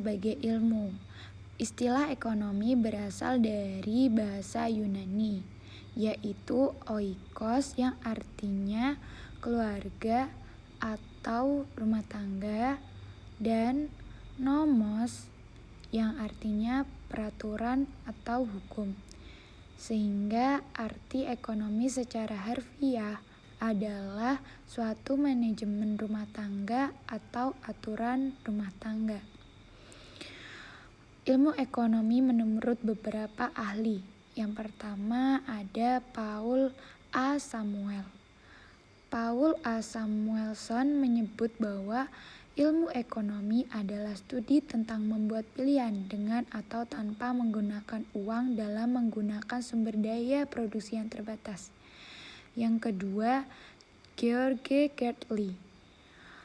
sebagai ilmu. Istilah ekonomi berasal dari bahasa Yunani, yaitu oikos yang artinya keluarga atau rumah tangga, dan nomos yang artinya peraturan atau hukum. Sehingga arti ekonomi secara harfiah adalah suatu manajemen rumah tangga atau aturan rumah tangga. Ilmu ekonomi menurut beberapa ahli. Yang pertama ada Paul A. Samuel. Paul A. Samuelson menyebut bahwa ilmu ekonomi adalah studi tentang membuat pilihan dengan atau tanpa menggunakan uang dalam menggunakan sumber daya produksi yang terbatas. Yang kedua, George Gertley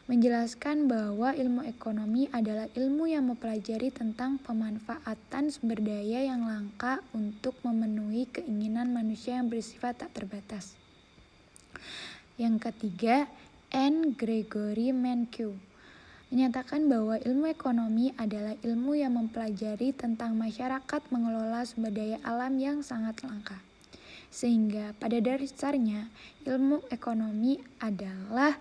menjelaskan bahwa ilmu ekonomi adalah ilmu yang mempelajari tentang pemanfaatan sumber daya yang langka untuk memenuhi keinginan manusia yang bersifat tak terbatas. Yang ketiga, N. Gregory Mankiw menyatakan bahwa ilmu ekonomi adalah ilmu yang mempelajari tentang masyarakat mengelola sumber daya alam yang sangat langka. Sehingga pada dasarnya ilmu ekonomi adalah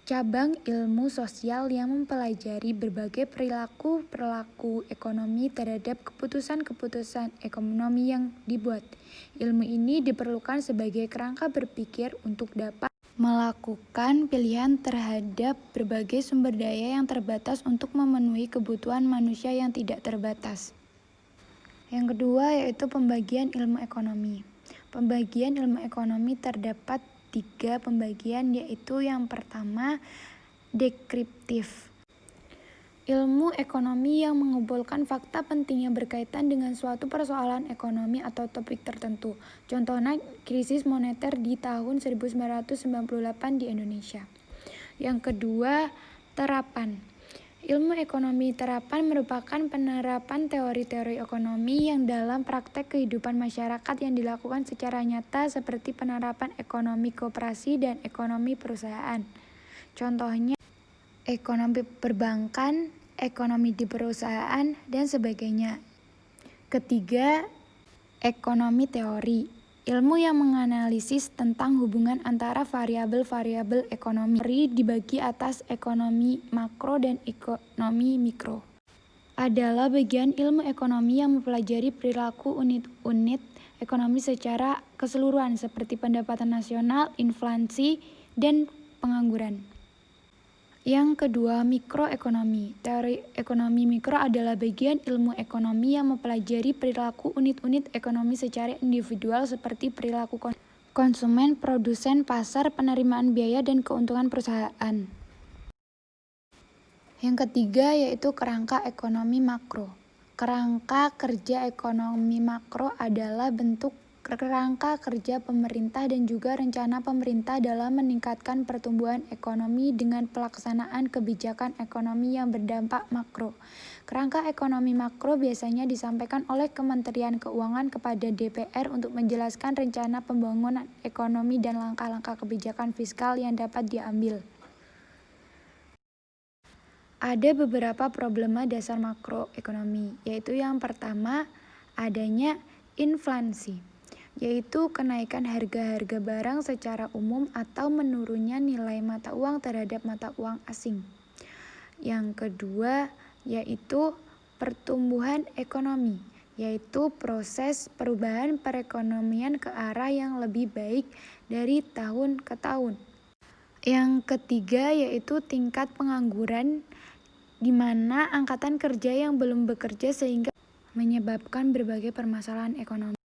cabang ilmu sosial yang mempelajari berbagai perilaku ekonomi terhadap keputusan-keputusan ekonomi yang dibuat. Ilmu ini diperlukan sebagai kerangka berpikir untuk dapat melakukan pilihan terhadap berbagai sumber daya yang terbatas untuk memenuhi kebutuhan manusia yang tidak terbatas. Yang kedua yaitu pembagian ilmu ekonomi. Pembagian ilmu ekonomi terdapat 3 pembagian, yaitu yang pertama deskriptif. Ilmu ekonomi yang mengumpulkan fakta penting yang berkaitan dengan suatu persoalan ekonomi atau topik tertentu. Contohnya krisis moneter di tahun 1998 di Indonesia. Yang kedua, terapan. Ilmu ekonomi terapan merupakan penerapan teori-teori ekonomi yang dalam praktek kehidupan masyarakat yang dilakukan secara nyata seperti penerapan ekonomi koperasi dan ekonomi perusahaan. Contohnya ekonomi perbankan, ekonomi di perusahaan, dan sebagainya. Ketiga, ekonomi teori. Ilmu yang menganalisis tentang hubungan antara variabel-variabel ekonomi. Teori dibagi atas ekonomi makro dan ekonomi mikro. Adalah bagian ilmu ekonomi yang mempelajari perilaku unit-unit ekonomi secara keseluruhan seperti pendapatan nasional, inflasi, dan pengangguran. Yang kedua, mikroekonomi. Teori ekonomi mikro adalah bagian ilmu ekonomi yang mempelajari perilaku unit-unit ekonomi secara individual seperti perilaku konsumen, produsen, pasar, penerimaan biaya, dan keuntungan perusahaan. Yang ketiga yaitu kerangka ekonomi makro. Kerangka kerja ekonomi makro adalah bentuk kerangka kerja pemerintah dan juga rencana pemerintah dalam meningkatkan pertumbuhan ekonomi dengan pelaksanaan kebijakan ekonomi yang berdampak makro. Kerangka ekonomi makro biasanya disampaikan oleh Kementerian Keuangan kepada DPR untuk menjelaskan rencana pembangunan ekonomi dan langkah-langkah kebijakan fiskal yang dapat diambil. Ada beberapa problema dasar makroekonomi, yaitu yang pertama adanya inflasi, yaitu kenaikan harga-harga barang secara umum atau menurunnya nilai mata uang terhadap mata uang asing. Yang kedua yaitu pertumbuhan ekonomi, yaitu proses perubahan perekonomian ke arah yang lebih baik dari tahun ke tahun. Yang ketiga yaitu tingkat pengangguran, di mana angkatan kerja yang belum bekerja sehingga menyebabkan berbagai permasalahan ekonomi.